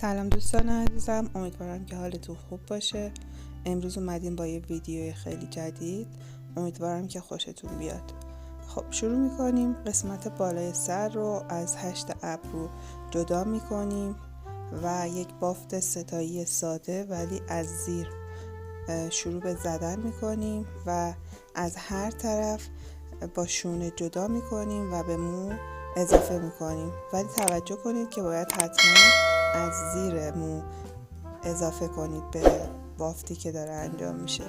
سلام دوستان عزیزم، امیدوارم که حالتون خوب باشه. امروز اومدیم با یه ویدیو خیلی جدید. امیدوارم که خوشتون بیاد. خب شروع میکنیم. قسمت بالای سر رو از 8 ابرو جدا میکنیم و یک بافت ستایی ساده ولی از زیر شروع به زدن میکنیم و از هر طرف با شونه جدا میکنیم و به مو اضافه میکنیم، ولی توجه کنید که باید حتما از زیر مو اضافه کنید به بافتی که داره انجام میشه.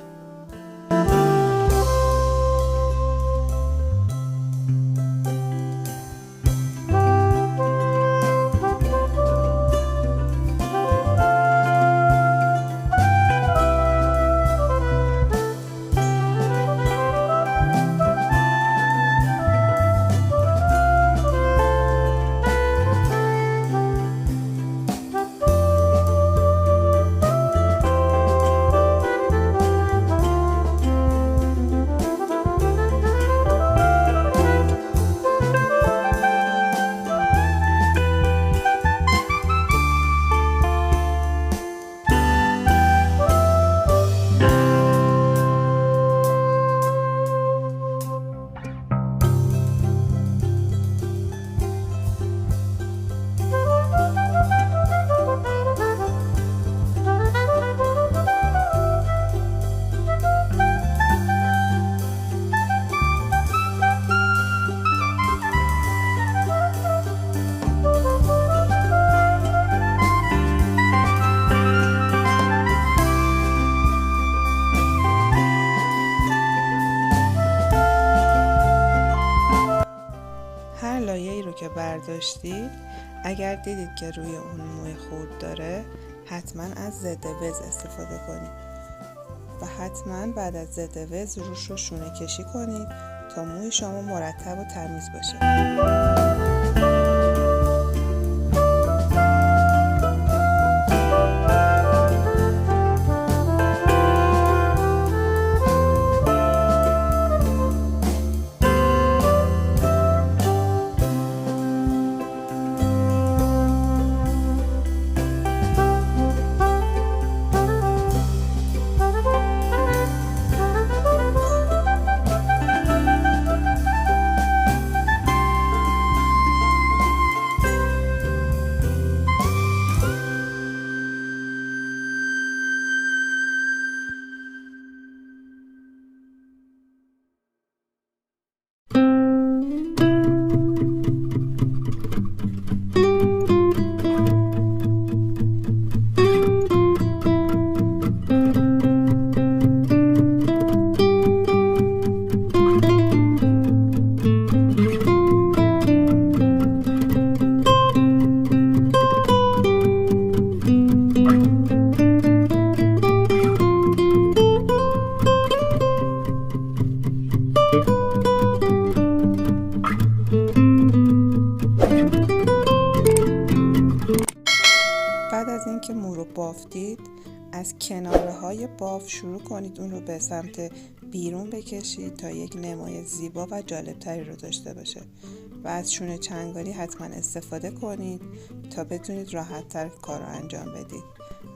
هر لایه‌ای رو که برداشتید، اگر دیدید که روی اون موی خورد داره، حتما از ضد وز استفاده کنید و حتما بعد از ضد وز روش رو شونه کشی کنید تا موی شما مرتب و تمیز باشه. بعد از اینکه مو رو بافتید، از کناره های باف شروع کنید اون رو به سمت بیرون بکشید تا یک نمای زیبا و جالب تری رو داشته باشه و از شونه چنگالی حتما استفاده کنید تا بتونید راحت تر کار رو انجام بدید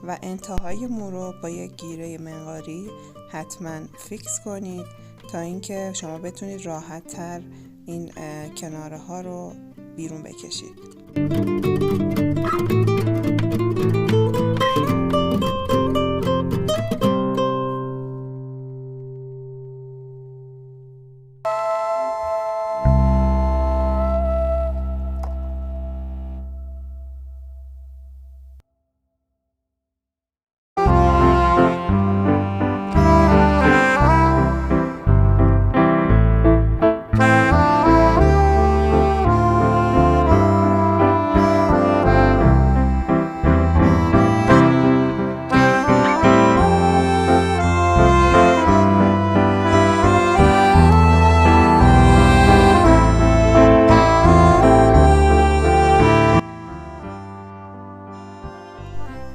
و انتهای مو رو با یک گیره منقاری حتما فیکس کنید تا اینکه شما بتونید راحت تر این کناره ها رو بیرون بکشید.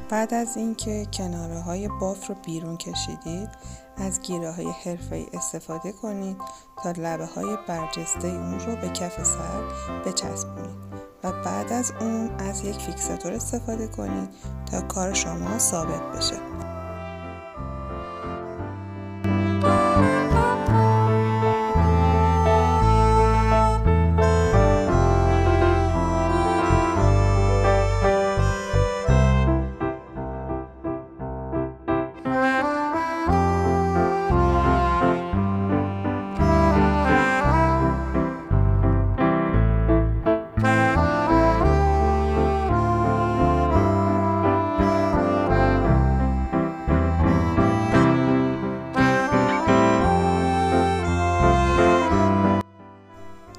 بعد از اینکه کناره های باف رو بیرون کشیدید، از گیره های حرفه‌ای استفاده کنید تا لبه های برجسته اون رو به کف سر بچسبونید و بعد از اون از یک فیکساتور استفاده کنید تا کار شما ثابت بشه.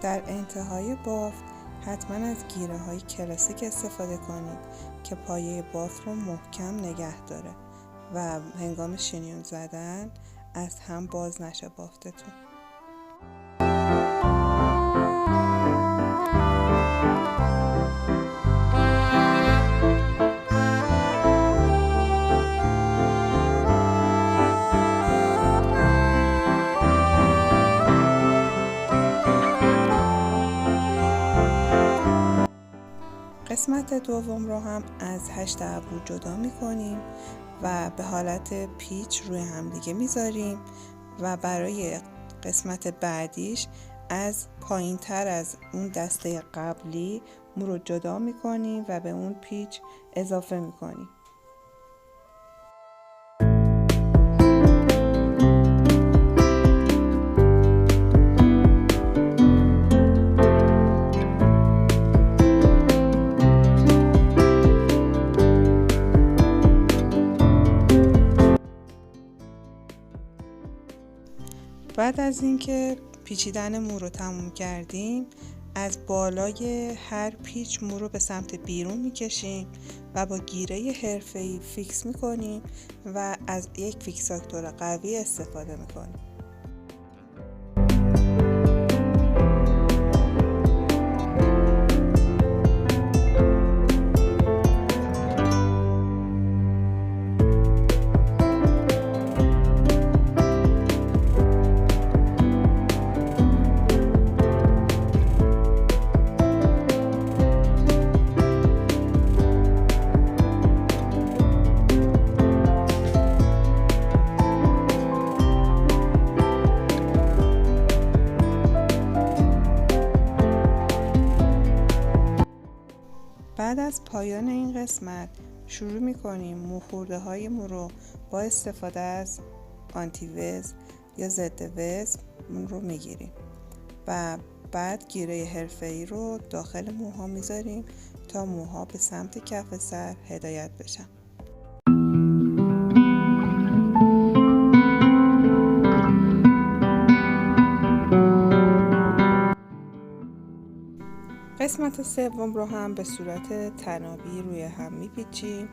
در انتهای بافت حتما از گیره های کلاسیک استفاده کنید که پایه بافت رو محکم نگه داره و هنگام شینیون زدن از هم باز نشه بافتتون. قسمت دوم رو هم از هشت ابرو جدا میکنیم و به حالت پیچ روی همدیگه میذاریم و برای قسمت بعدیش از پایین تر از اون دسته قبلی مو رو جدا میکنیم و به اون پیچ اضافه میکنیم. بعد از اینکه پیچیدن مو رو تموم کردیم از بالای هر پیچ مو رو به سمت بیرون میکشیم و با گیره حرفه‌ای فیکس میکنیم و از یک فیکساتور قوی استفاده میکنیم. بعد از پایان این قسمت شروع میکنیم مو خورده های مو رو با استفاده از آنتی وز یا ضد وز مو رو میگیریم و بعد گیره حرفه‌ای رو داخل موها میذاریم تا موها به سمت کف سر هدایت بشن. قسمت سوم رو هم به صورت تنابی روی هم میپیچیم،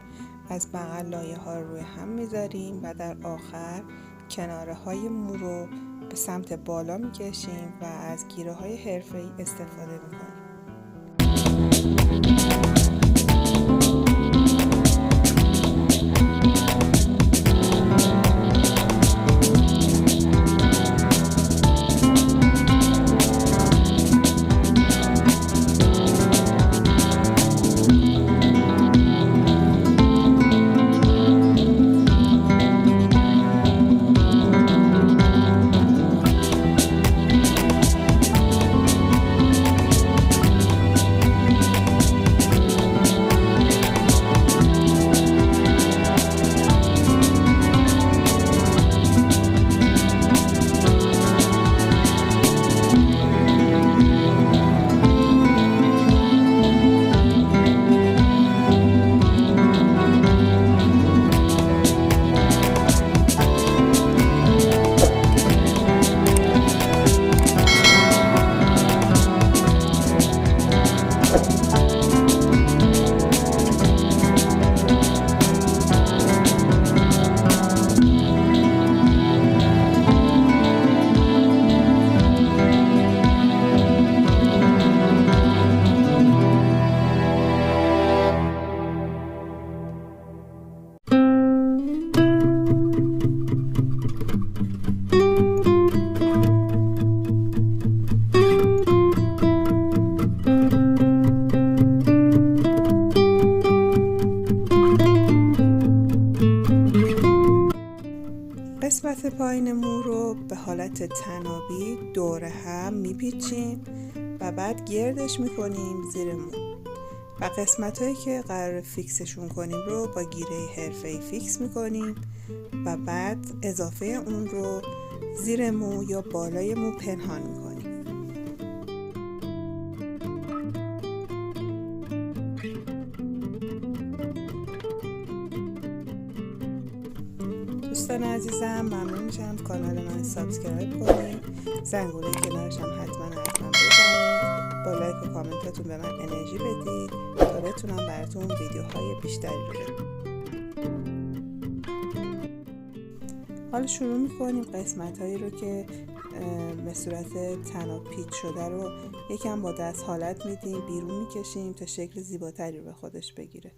از بغل لایه ها رو روی هم میذاریم و در آخر کناره های مو رو به سمت بالا میکشیم و از گیره های حرفه‌ای استفاده میکنیم. لاین مو رو به حالت طنابی دور هم میپیچیم و بعد گردش میکنیم زیر مو و قسمت هایی که قرار فیکسشون کنیم رو با گیره حرفه‌ای فیکس میکنیم و بعد اضافه اون رو زیر مو یا بالای مو پنهان میکنیم. دوستان عزیزم ممنون میشم کانال من سابسکرایب کنید، زنگوله کنارش هم حتما بزنید، با لایک و کامنتاتون به من انرژی بدید تا بتونم براتون ویدیوهای بیشتری رو بدم. حالا شروع میکنیم قسمت هایی رو که به صورت طناب پیچ شده رو یکم با دست حالت میدیم، بیرون میکشیم تا شکل زیباتری رو به خودش بگیره.